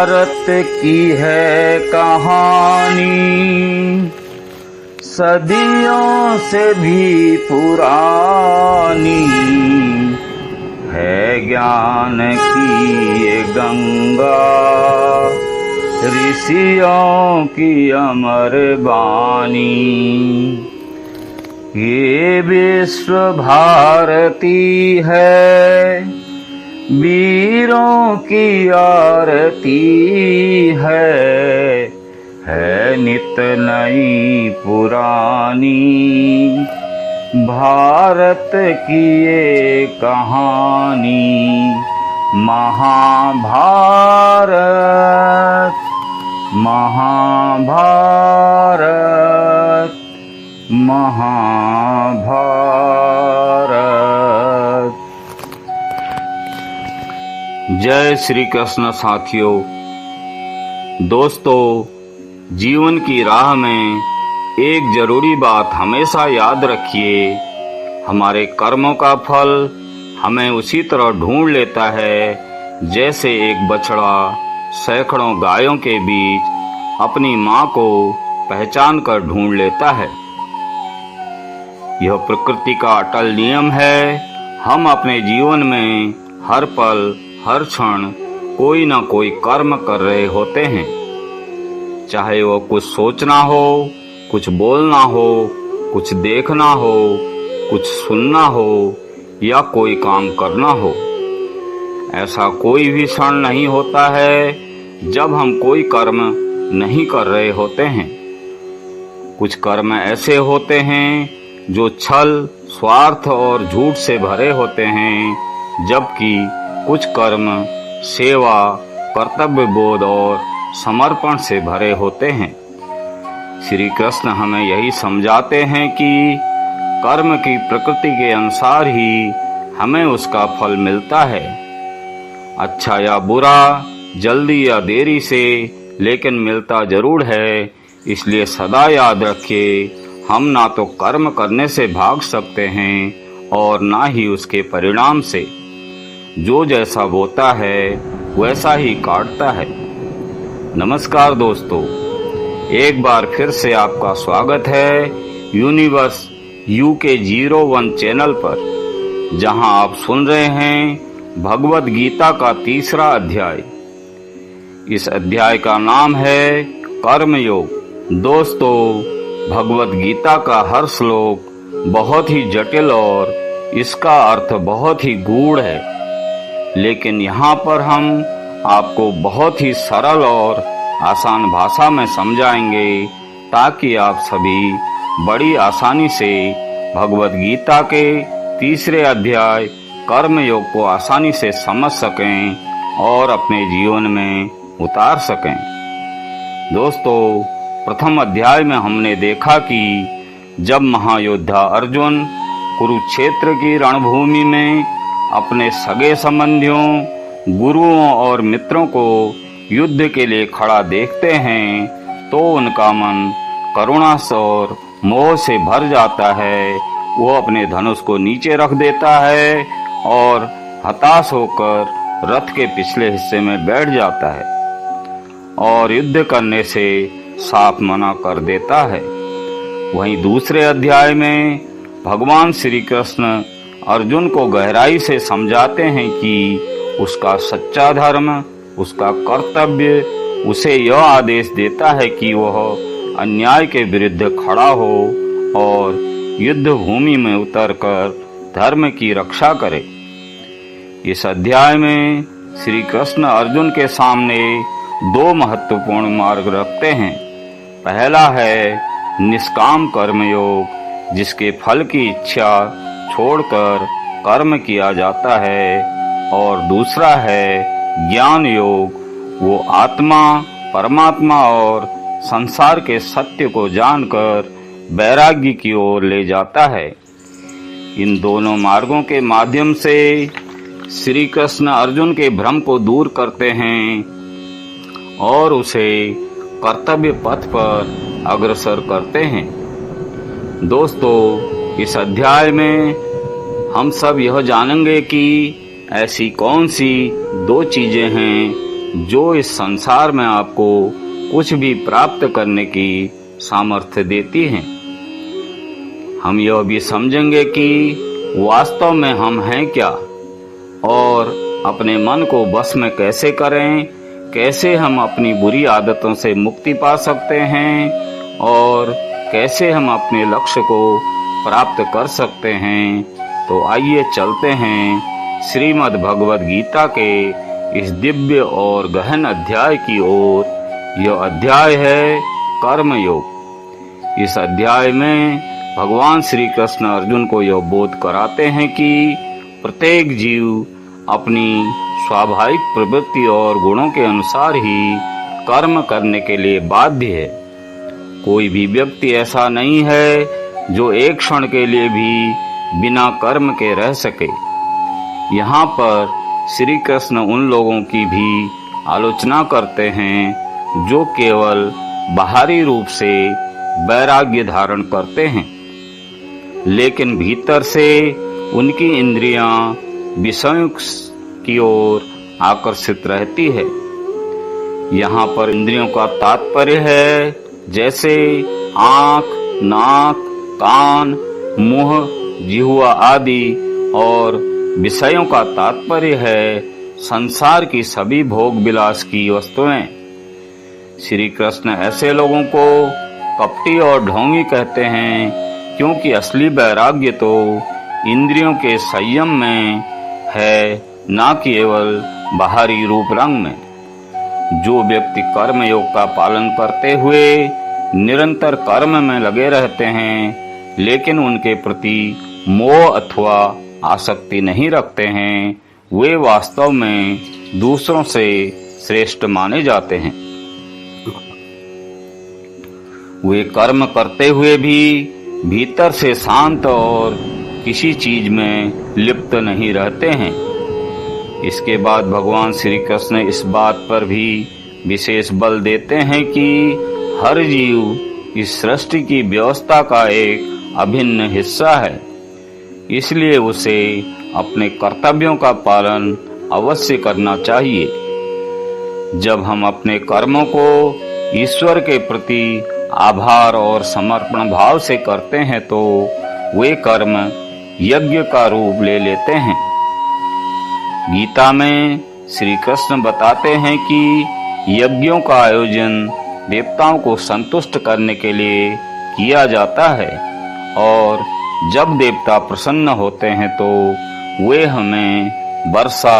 भारत की है कहानी, सदियों से भी पुरानी है। ज्ञान की ये गंगा, ऋषियों की अमर बानी। ये विश्व भारती है, वीरों की आरती है नित नई पुरानी भारत की ये कहानी। महाभारत महाभारत महाभारत। जय श्री कृष्ण साथियों। दोस्तों, जीवन की राह में एक जरूरी बात हमेशा याद रखिए, हमारे कर्मों का फल हमें उसी तरह ढूंढ लेता है जैसे एक बछड़ा सैकड़ों गायों के बीच अपनी मां को पहचान कर ढूंढ लेता है। यह प्रकृति का अटल नियम है। हम अपने जीवन में हर पल हर क्षण कोई ना कोई कर्म कर रहे होते हैं, चाहे वो कुछ सोचना हो, कुछ बोलना हो, कुछ देखना हो, कुछ सुनना हो या कोई काम करना हो। ऐसा कोई भी क्षण नहीं होता है जब हम कोई कर्म नहीं कर रहे होते हैं। कुछ कर्म ऐसे होते हैं जो छल, स्वार्थ और झूठ से भरे होते हैं, जबकि कुछ कर्म सेवा, कर्तव्य बोध और समर्पण से भरे होते हैं। श्री कृष्ण हमें यही समझाते हैं कि कर्म की प्रकृति के अनुसार ही हमें उसका फल मिलता है। अच्छा या बुरा, जल्दी या देरी से, लेकिन मिलता जरूर है। इसलिए सदा याद रखिए, हम ना तो कर्म करने से भाग सकते हैं और ना ही उसके परिणाम से। जो जैसा बोता है वैसा ही काटता है। नमस्कार दोस्तों, एक बार फिर से आपका स्वागत है यूनिवर्स UK01 चैनल पर, जहां आप सुन रहे हैं भगवत गीता का तीसरा अध्याय। इस अध्याय का नाम है कर्म योग। दोस्तों, भगवत गीता का हर श्लोक बहुत ही जटिल और इसका अर्थ बहुत ही गूढ़ है, लेकिन यहाँ पर हम आपको बहुत ही सरल और आसान भाषा में समझाएंगे ताकि आप सभी बड़ी आसानी से भगवत गीता के तीसरे अध्याय कर्म योग को आसानी से समझ सकें और अपने जीवन में उतार सकें। दोस्तों, प्रथम अध्याय में हमने देखा कि जब महायोद्धा अर्जुन कुरुक्षेत्र की रणभूमि में अपने सगे संबंधियों, गुरुओं और मित्रों को युद्ध के लिए खड़ा देखते हैं तो उनका मन करुणा और मोह से भर जाता है। वो अपने धनुष को नीचे रख देता है और हताश होकर रथ के पिछले हिस्से में बैठ जाता है और युद्ध करने से साफ मना कर देता है। वहीं दूसरे अध्याय में भगवान श्री कृष्ण अर्जुन को गहराई से समझाते हैं कि उसका सच्चा धर्म, उसका कर्तव्य उसे यह आदेश देता है कि वह अन्याय के विरुद्ध खड़ा हो और युद्ध भूमि में उतरकर धर्म की रक्षा करे। इस अध्याय में श्री कृष्ण अर्जुन के सामने दो महत्वपूर्ण मार्ग रखते हैं। पहला है निष्काम कर्मयोग, जिसके फल की इच्छा छोड़कर कर्म किया जाता है, और दूसरा है ज्ञान योग। वो आत्मा, परमात्मा और संसार के सत्य को जानकर वैराग्य की ओर ले जाता है। इन दोनों मार्गों के माध्यम से श्री कृष्ण अर्जुन के भ्रम को दूर करते हैं और उसे कर्तव्य पथ पर अग्रसर करते हैं। दोस्तों, इस अध्याय में हम सब यह जानेंगे कि ऐसी कौन सी दो चीजें हैं जो इस संसार में आपको कुछ भी प्राप्त करने की सामर्थ्य देती हैं। हम यह भी समझेंगे कि वास्तव में हम हैं क्या और अपने मन को बस में कैसे करें, कैसे हम अपनी बुरी आदतों से मुक्ति पा सकते हैं और कैसे हम अपने लक्ष्य को प्राप्त कर सकते हैं। तो आइए चलते हैं श्रीमद् भगवद गीता के इस दिव्य और गहन अध्याय की ओर। यह अध्याय है कर्म योग। इस अध्याय में भगवान श्री कृष्ण अर्जुन को यह बोध कराते हैं कि प्रत्येक जीव अपनी स्वाभाविक प्रवृत्ति और गुणों के अनुसार ही कर्म करने के लिए बाध्य है। कोई भी व्यक्ति ऐसा नहीं है जो एक क्षण के लिए भी बिना कर्म के रह सके। यहाँ पर श्री कृष्ण उन लोगों की भी आलोचना करते हैं जो केवल बाहरी रूप से वैराग्य धारण करते हैं, लेकिन भीतर से उनकी इंद्रियां विषयों की ओर आकर्षित रहती है। यहाँ पर इंद्रियों का तात्पर्य है जैसे आँख, नाक, कान, मुंह, जिह्वा आदि, और विषयों का तात्पर्य है संसार की सभी भोग विलास की वस्तुएं। श्री कृष्ण ऐसे लोगों को कपटी और ढोंगी कहते हैं, क्योंकि असली वैराग्य तो इंद्रियों के संयम में है, न केवल बाहरी रूप रंग में। जो व्यक्ति कर्म योग का पालन करते हुए निरंतर कर्म में लगे रहते हैं, लेकिन उनके प्रति मोह अथवा आसक्ति नहीं रखते हैं, वे वास्तव में दूसरों से श्रेष्ठ माने जाते हैं। वे कर्म करते हुए भी भीतर से शांत और किसी चीज में लिप्त नहीं रहते हैं। इसके बाद भगवान श्री कृष्ण इस बात पर भी विशेष बल देते हैं कि हर जीव इस सृष्टि की व्यवस्था का एक अभिन्न हिस्सा है, इसलिए उसे अपने कर्तव्यों का पालन अवश्य करना चाहिए। जब हम अपने कर्मों को ईश्वर के प्रति आभार और समर्पण भाव से करते हैं तो वे कर्म यज्ञ का रूप ले लेते हैं। गीता में श्री कृष्ण बताते हैं कि यज्ञों का आयोजन देवताओं को संतुष्ट करने के लिए किया जाता है, और जब देवता प्रसन्न होते हैं तो वे हमें वर्षा,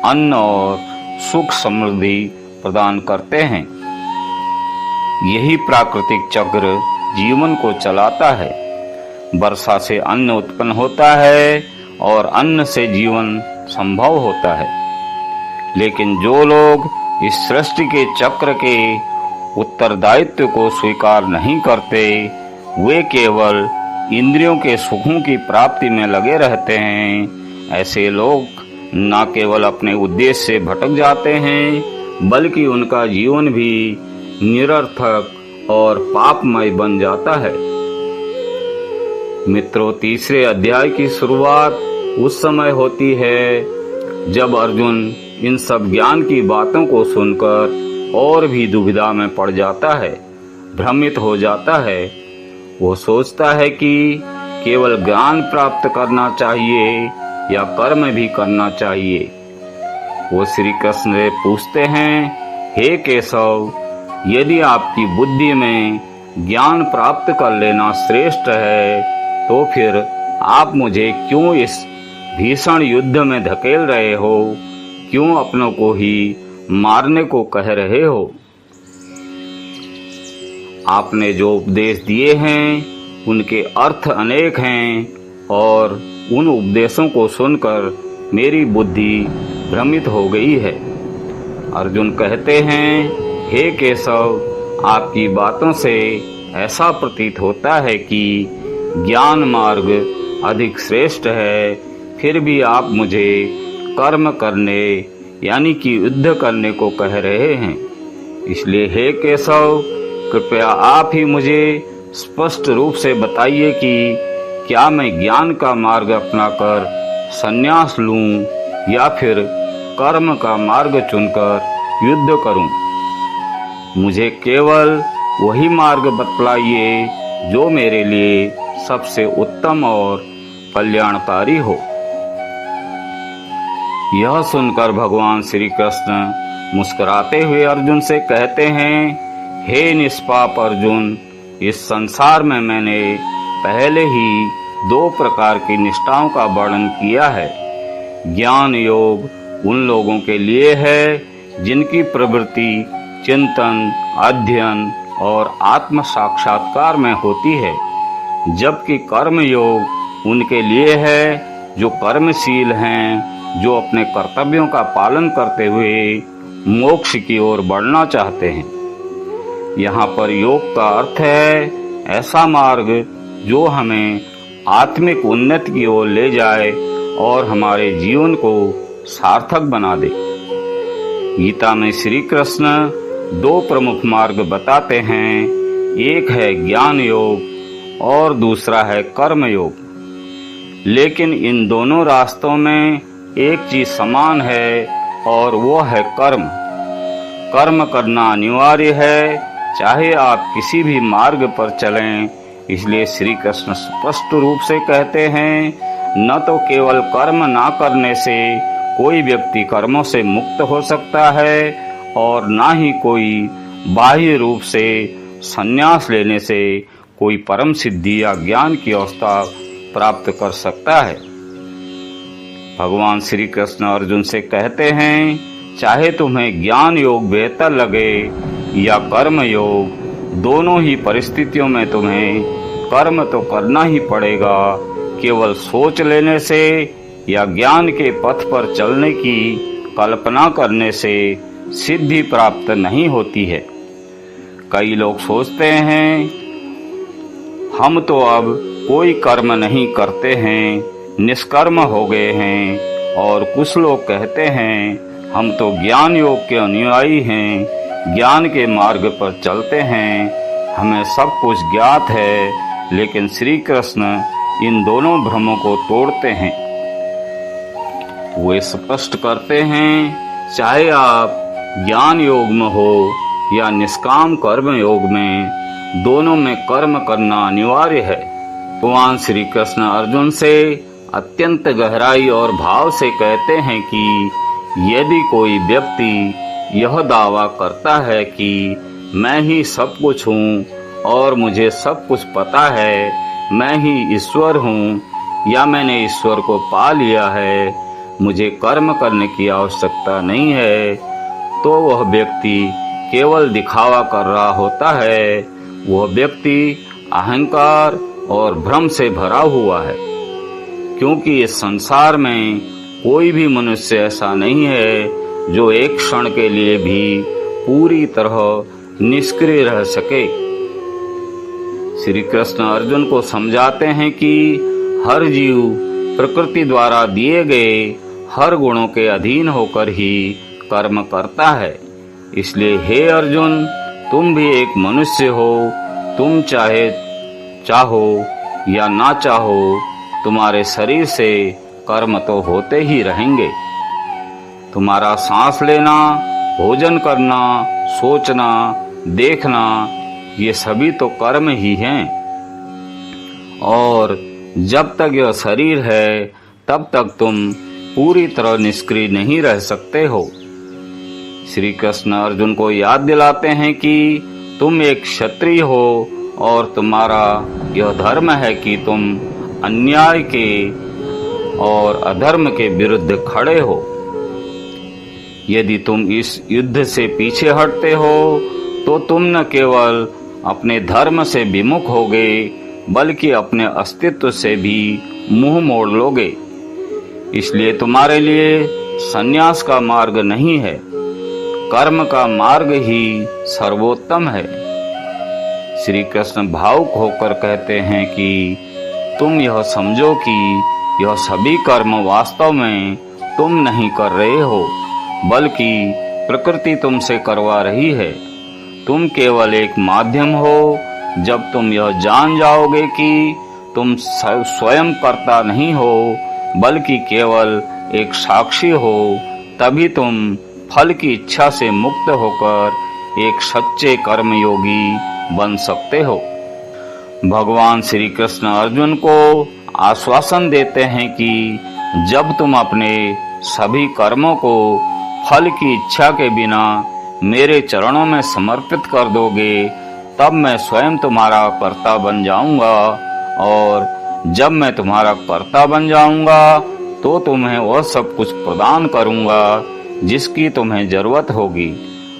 अन्न और सुख समृद्धि प्रदान करते हैं। यही प्राकृतिक चक्र जीवन को चलाता है। वर्षा से अन्न उत्पन्न होता है और अन्न से जीवन संभव होता है। लेकिन जो लोग इस सृष्टि के चक्र के उत्तरदायित्व को स्वीकार नहीं करते, वे केवल इंद्रियों के सुखों की प्राप्ति में लगे रहते हैं। ऐसे लोग न केवल अपने उद्देश्य से भटक जाते हैं, बल्कि उनका जीवन भी निरर्थक और पापमय बन जाता है। मित्रों, तीसरे अध्याय की शुरुआत उस समय होती है जब अर्जुन इन सब ज्ञान की बातों को सुनकर और भी दुविधा में पड़ जाता है, भ्रमित हो जाता है। वो सोचता है कि केवल ज्ञान प्राप्त करना चाहिए या कर्म भी करना चाहिए। वो श्री कृष्ण से पूछते हैं, हे केशव, यदि आपकी बुद्धि में ज्ञान प्राप्त कर लेना श्रेष्ठ है, तो फिर आप मुझे क्यों इस भीषण युद्ध में धकेल रहे हो? क्यों अपनों को ही मारने को कह रहे हो? आपने जो उपदेश दिए हैं उनके अर्थ अनेक हैं, और उन उपदेशों को सुनकर मेरी बुद्धि भ्रमित हो गई है। अर्जुन कहते हैं, हे केशव, आपकी बातों से ऐसा प्रतीत होता है कि ज्ञान मार्ग अधिक श्रेष्ठ है, फिर भी आप मुझे कर्म करने यानी कि युद्ध करने को कह रहे हैं। इसलिए हे केशव, कृपया आप ही मुझे स्पष्ट रूप से बताइए कि क्या मैं ज्ञान का मार्ग अपनाकर संन्यास लूं या फिर कर्म का मार्ग चुनकर युद्ध करूं। मुझे केवल वही मार्ग बतलाइए जो मेरे लिए सबसे उत्तम और कल्याणकारी हो। यह सुनकर भगवान श्री कृष्ण मुस्कुराते हुए अर्जुन से कहते हैं, हे निष्पाप अर्जुन, इस संसार में मैंने पहले ही 2 प्रकार की निष्ठाओं का वर्णन किया है। ज्ञान योग उन लोगों के लिए है जिनकी प्रवृत्ति चिंतन, अध्ययन और आत्म साक्षात्कार में होती है, जबकि कर्म योग उनके लिए है जो कर्मशील हैं, जो अपने कर्तव्यों का पालन करते हुए मोक्ष की ओर बढ़ना चाहते हैं। यहाँ पर योग का अर्थ है ऐसा मार्ग जो हमें आत्मिक उन्नति की ओर ले जाए और हमारे जीवन को सार्थक बना दे। गीता में श्री कृष्ण 2 प्रमुख मार्ग बताते हैं, एक है ज्ञान योग और दूसरा है कर्म योग। लेकिन इन दोनों रास्तों में एक चीज समान है और वो है कर्म। कर्म करना अनिवार्य है, चाहे आप किसी भी मार्ग पर चलें। इसलिए श्री कृष्ण स्पष्ट रूप से कहते हैं, न तो केवल कर्म ना करने से कोई व्यक्ति कर्मों से मुक्त हो सकता है और ना ही कोई बाह्य रूप से संन्यास लेने से कोई परम सिद्धि या ज्ञान की अवस्था प्राप्त कर सकता है। भगवान श्री कृष्ण अर्जुन से कहते हैं, चाहे तुम्हें ज्ञान योग बेहतर लगे या कर्म योग, दोनों ही परिस्थितियों में तुम्हें कर्म तो करना ही पड़ेगा। केवल सोच लेने से या ज्ञान के पथ पर चलने की कल्पना करने से सिद्धि प्राप्त नहीं होती है। कई लोग सोचते हैं, हम तो अब कोई कर्म नहीं करते हैं, निष्कर्म हो गए हैं, और कुछ लोग कहते हैं, हम तो ज्ञान योग के अनुयायी हैं, ज्ञान के मार्ग पर चलते हैं, हमें सब कुछ ज्ञात है। लेकिन श्री कृष्ण इन दोनों भ्रमों को तोड़ते हैं। वे स्पष्ट करते हैं, चाहे आप ज्ञान योग में हो या निष्काम कर्म योग में, दोनों में कर्म करना अनिवार्य है। भगवान श्री कृष्ण अर्जुन से अत्यंत गहराई और भाव से कहते हैं कि यदि कोई व्यक्ति यह दावा करता है कि मैं ही सब कुछ हूँ और मुझे सब कुछ पता है, मैं ही ईश्वर हूँ या मैंने ईश्वर को पा लिया है, मुझे कर्म करने की आवश्यकता नहीं है, तो वह व्यक्ति केवल दिखावा कर रहा होता है। वह व्यक्ति अहंकार और भ्रम से भरा हुआ है, क्योंकि इस संसार में कोई भी मनुष्य ऐसा नहीं है जो एक क्षण के लिए भी पूरी तरह निष्क्रिय रह सके। श्री कृष्ण अर्जुन को समझाते हैं कि हर जीव प्रकृति द्वारा दिए गए हर गुणों के अधीन होकर ही कर्म करता है। इसलिए हे अर्जुन, तुम भी एक मनुष्य हो, तुम चाहो या ना चाहो, तुम्हारे शरीर से कर्म तो होते ही रहेंगे। तुम्हारा सांस लेना, भोजन करना, सोचना, देखना, ये सभी तो कर्म ही हैं। और जब तक यह शरीर है, तब तक तुम पूरी तरह निष्क्रिय नहीं रह सकते हो। श्री कृष्ण अर्जुन को याद दिलाते हैं कि तुम एक क्षत्रिय हो और तुम्हारा यह धर्म है कि तुम अन्याय के और अधर्म के विरुद्ध खड़े हो। यदि तुम इस युद्ध से पीछे हटते हो तो तुम न केवल अपने धर्म से विमुख होगे, बल्कि अपने अस्तित्व से भी मुंह मोड़ लोगे। इसलिए तुम्हारे लिए संन्यास का मार्ग नहीं है, कर्म का मार्ग ही सर्वोत्तम है। श्री कृष्ण भावुक होकर कहते हैं कि तुम यह समझो कि यह सभी कर्म वास्तव में तुम नहीं कर रहे हो, बल्कि प्रकृति तुमसे करवा रही है। तुम केवल एक माध्यम हो। जब तुम यह जान जाओगे कि तुम स्वयं कर्ता नहीं हो, बल्कि केवल एक साक्षी हो, तभी तुम फल की इच्छा से मुक्त होकर एक सच्चे कर्मयोगी बन सकते हो। भगवान श्री कृष्ण अर्जुन को आश्वासन देते हैं कि जब तुम अपने सभी कर्मों को फल की इच्छा के बिना मेरे चरणों में समर्पित कर दोगे, तब मैं स्वयं तुम्हारा कर्ता बन जाऊंगा, और जब मैं तुम्हारा कर्ता बन जाऊंगा तो तुम्हें वह सब कुछ प्रदान करूंगा जिसकी तुम्हें जरूरत होगी।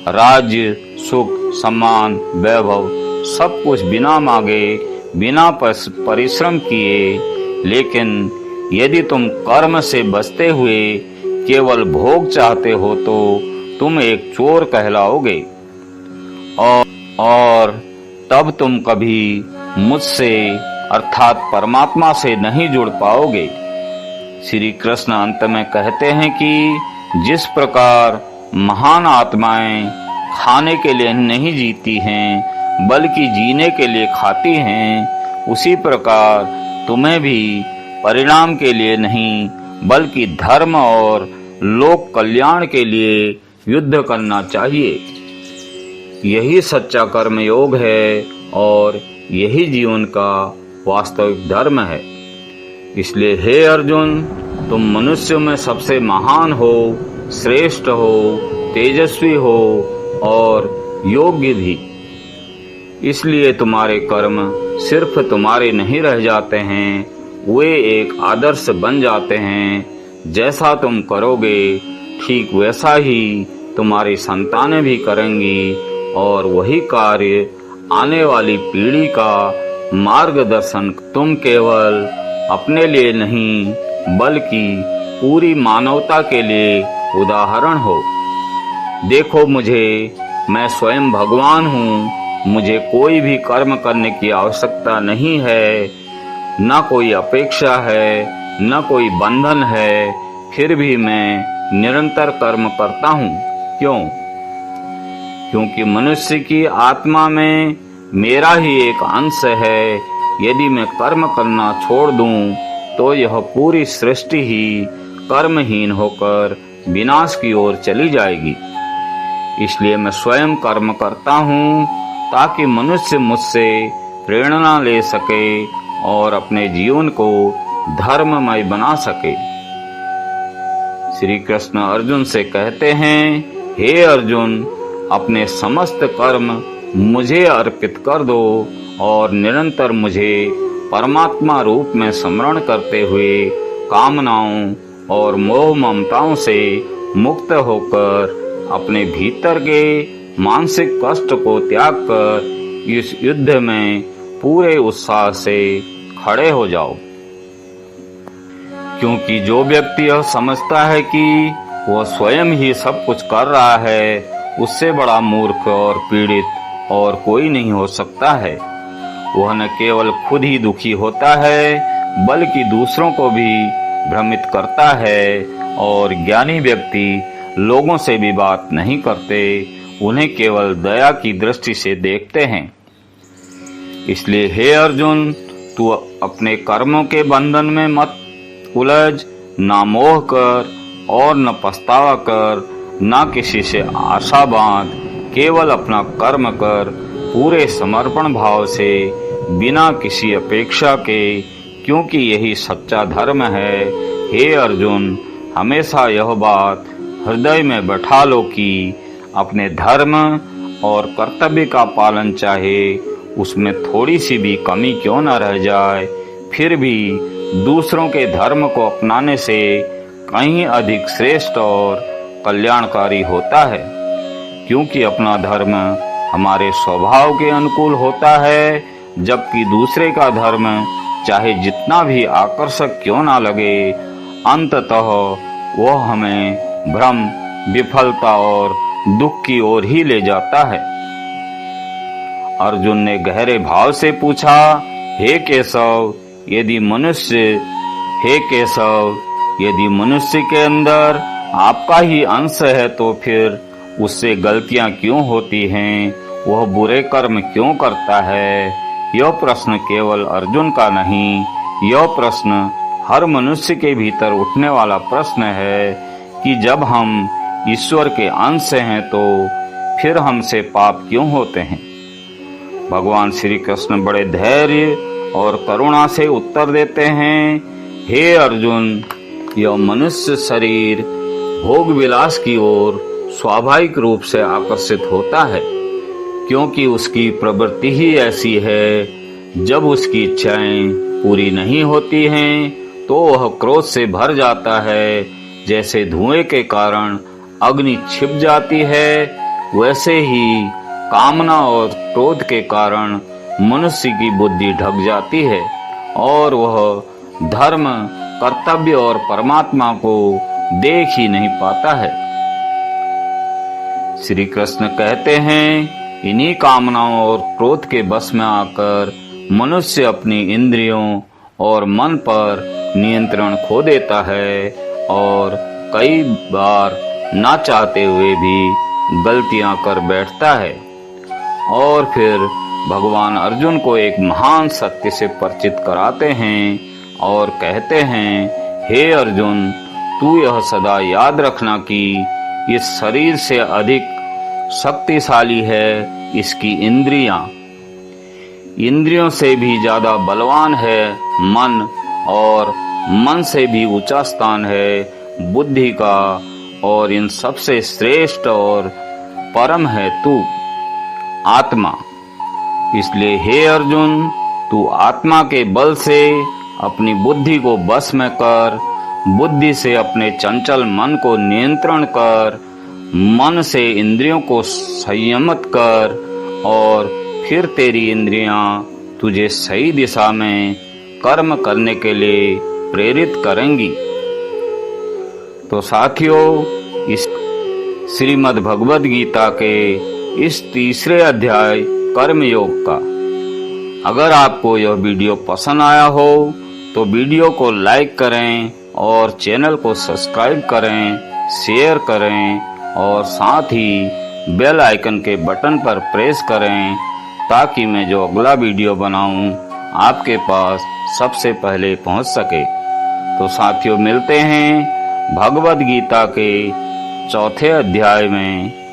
राज्य, सुख, सम्मान, वैभव सब कुछ बिना मांगे, बिना परिश्रम किए। लेकिन यदि तुम कर्म से बचते हुए केवल भोग चाहते हो तो तुम एक चोर कहलाओगे, और तब तुम कभी मुझसे अर्थात परमात्मा से नहीं जुड़ पाओगे। श्री कृष्ण अंत में कहते हैं कि जिस प्रकार महान आत्माएं खाने के लिए नहीं जीती हैं बल्कि जीने के लिए खाती हैं, उसी प्रकार तुम्हें भी परिणाम के लिए नहीं बल्कि धर्म और लोक कल्याण के लिए युद्ध करना चाहिए। यही सच्चा कर्मयोग है और यही जीवन का वास्तविक धर्म है। इसलिए हे अर्जुन, तुम मनुष्यों में सबसे महान हो, श्रेष्ठ हो, तेजस्वी हो और योग्य भी। इसलिए तुम्हारे कर्म सिर्फ तुम्हारे नहीं रह जाते हैं, वे एक आदर्श बन जाते हैं। जैसा तुम करोगे ठीक वैसा ही तुम्हारी संतानें भी करेंगी, और वही कार्य आने वाली पीढ़ी का मार्गदर्शन। तुम केवल अपने लिए नहीं बल्कि पूरी मानवता के लिए उदाहरण हो। देखो मुझे, मैं स्वयं भगवान हूँ, मुझे कोई भी कर्म करने की आवश्यकता नहीं है, न कोई अपेक्षा है, न कोई बंधन है, फिर भी मैं निरंतर कर्म करता हूँ। क्यों? क्योंकि मनुष्य की आत्मा में मेरा ही एक अंश है। यदि मैं कर्म करना छोड़ दूं तो यह पूरी सृष्टि ही कर्महीन होकर विनाश की ओर चली जाएगी। इसलिए मैं स्वयं कर्म करता हूँ ताकि मनुष्य मुझसे प्रेरणा ले सके और अपने जीवन को धर्ममय बना सके। श्री कृष्ण अर्जुन से कहते हैं, हे अर्जुन, अपने समस्त कर्म मुझे अर्पित कर दो और निरंतर मुझे परमात्मा रूप में स्मरण करते हुए कामनाओं और मोह ममताओं से मुक्त होकर अपने भीतर के मानसिक कष्ट को त्याग कर इस युद्ध में पूरे उत्साह से खड़े हो जाओ। क्योंकि जो व्यक्ति यह समझता है कि वह स्वयं ही सब कुछ कर रहा है, उससे बड़ा मूर्ख और पीड़ित और कोई नहीं हो सकता है। वह न केवल खुद ही दुखी होता है बल्कि दूसरों को भी भ्रमित करता है, और ज्ञानी व्यक्ति लोगों से भी बात नहीं करते, उन्हें केवल दया की दृष्टि से देखते हैं। इसलिए हे अर्जुन, तू अपने कर्मों के बंधन में मत उलझ, ना मोह कर और न पछतावा कर, ना किसी से आशा बांध, केवल अपना कर्म कर पूरे समर्पण भाव से, बिना किसी अपेक्षा के, क्योंकि यही सच्चा धर्म है। हे अर्जुन, हमेशा यह बात हृदय में बैठा लो कि अपने धर्म और कर्तव्य का पालन चाहे उसमें थोड़ी सी भी कमी क्यों न रह जाए, फिर भी दूसरों के धर्म को अपनाने से कहीं अधिक श्रेष्ठ और कल्याणकारी होता है। क्योंकि अपना धर्म हमारे स्वभाव के अनुकूल होता है, जबकि दूसरे का धर्म चाहे जितना भी आकर्षक क्यों ना लगे, अंततः वह हमें भ्रम, विफलता और दुख की ओर ही ले जाता है। अर्जुन ने गहरे भाव से पूछा, हे केशव, यदि मनुष्य के अंदर आपका ही अंश है तो फिर उससे गलतियां क्यों होती हैं? वह बुरे कर्म क्यों करता है? यह प्रश्न केवल अर्जुन का नहीं, यह प्रश्न हर मनुष्य के भीतर उठने वाला प्रश्न है कि जब हम ईश्वर के अंश से हैं तो फिर हमसे पाप क्यों होते हैं? भगवान श्री कृष्ण बड़े धैर्य और करुणा से उत्तर देते हैं, हे अर्जुन, यह मनुष्य शरीर भोग विलास की ओर स्वाभाविक रूप से आकर्षित होता है, क्योंकि उसकी प्रवृत्ति ही ऐसी है। जब उसकी इच्छाएं पूरी नहीं होती हैं तो वह क्रोध से भर जाता है। जैसे धुएं के कारण अग्नि छिप जाती है, वैसे ही कामना और क्रोध के कारण मनुष्य की बुद्धि ढक जाती है और वह धर्म, कर्तव्य और परमात्मा को देख ही नहीं पाता है। श्री कृष्ण कहते हैं, इन्हीं कामनाओं और क्रोध के बस में आकर मनुष्य अपनी इंद्रियों और मन पर नियंत्रण खो देता है और कई बार ना चाहते हुए भी गलतियां कर बैठता है। और फिर भगवान अर्जुन को एक महान सत्य से परिचित कराते हैं और कहते हैं, हे अर्जुन, तू यह सदा याद रखना कि इस शरीर से अधिक शक्तिशाली है इसकी इंद्रियां। इंद्रियों से भी ज्यादा बलवान है मन, और मन से भी ऊंचा स्थान है बुद्धि का, और इन सबसे श्रेष्ठ और परम है तू, आत्मा। इसलिए हे अर्जुन, तू आत्मा के बल से अपनी बुद्धि को बस में कर, बुद्धि से अपने चंचल मन को नियंत्रण कर, मन से इंद्रियों को संयमित कर, और फिर तेरी इंद्रियां तुझे सही दिशा में कर्म करने के लिए प्रेरित करेंगी। तो साथियों, इस श्रीमद् भगवद गीता के इस तीसरे अध्याय कर्म योग का अगर आपको यह वीडियो पसंद आया हो तो वीडियो को लाइक करें और चैनल को सब्सक्राइब करें, शेयर करें और साथ ही बेल आइकन के बटन पर प्रेस करें ताकि मैं जो अगला वीडियो बनाऊं आपके पास सबसे पहले पहुंच सके। तो साथियों, मिलते हैं भगवद गीता के चौथे अध्याय में।